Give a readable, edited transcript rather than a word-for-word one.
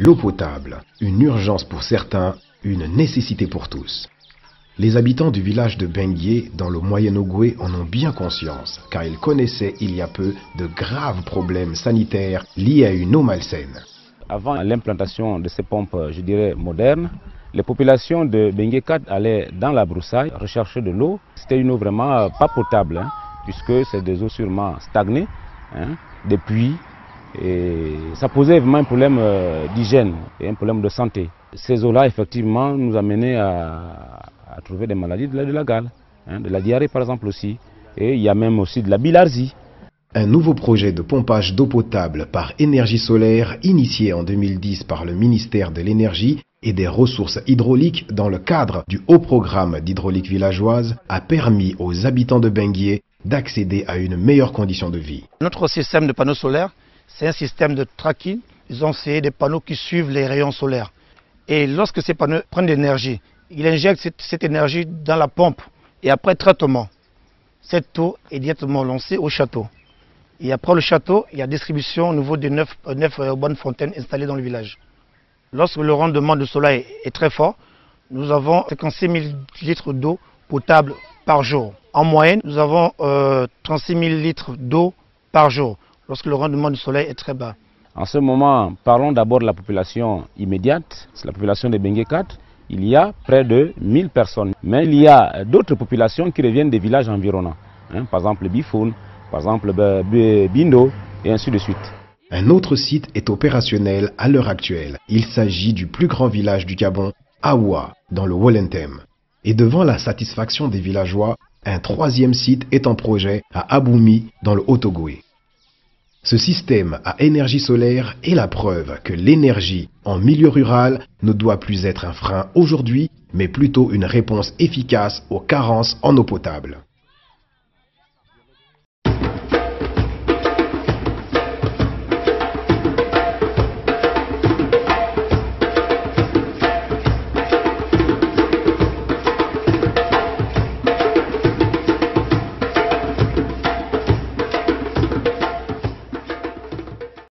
L'eau potable, une urgence pour certains, une nécessité pour tous. Les habitants du village de Benguié, dans le Moyen-Ogooué, en ont bien conscience, car ils connaissaient il y a peu de graves problèmes sanitaires liés à une eau malsaine. Avant l'implantation de ces pompes, je dirais, modernes, les populations de Benguié 4 allaient dans la broussaille rechercher de l'eau. C'était une eau vraiment pas potable, puisque c'est des eaux sûrement stagnées, des puits. Et ça posait vraiment un problème d'hygiène et un problème de santé. Ces eaux-là, effectivement, nous amenaient à trouver des maladies de la gale, de la diarrhée par exemple aussi. Et il y a même aussi de la bilharzie. Un nouveau projet de pompage d'eau potable par énergie solaire, initié en 2010 par le ministère de l'Énergie et des Ressources hydrauliques dans le cadre du haut programme d'hydraulique villageoise, a permis aux habitants de Benguié d'accéder à une meilleure condition de vie. Notre système de panneaux solaires, c'est un système de tracking. Ils ont fait des panneaux qui suivent les rayons solaires. Et lorsque ces panneaux prennent de l'énergie, ils injectent cette énergie dans la pompe. Et après traitement, cette eau est directement lancée au château. Et après le château, il y a distribution au niveau des 9 bonnes fontaines installées dans le village. Lorsque le rendement du soleil est très fort, nous avons 56 000 litres d'eau potable par jour. En moyenne, nous avons 36 000 litres d'eau par jour, lorsque le rendement du soleil est très bas. En ce moment, parlons d'abord de la population immédiate, c'est la population de Benguié 4. Il y a près de 1000 personnes. Mais il y a d'autres populations qui reviennent des villages environnants. Par exemple Bifoun, par exemple Bindo, et ainsi de suite. Un autre site est opérationnel à l'heure actuelle. Il s'agit du plus grand village du Gabon, Aoua, dans le Wollentem. Et devant la satisfaction des villageois, un troisième site est en projet à Aboumi, dans le Haut-Ogooué. Ce système à énergie solaire est la preuve que l'énergie en milieu rural ne doit plus être un frein aujourd'hui, mais plutôt une réponse efficace aux carences en eau potable.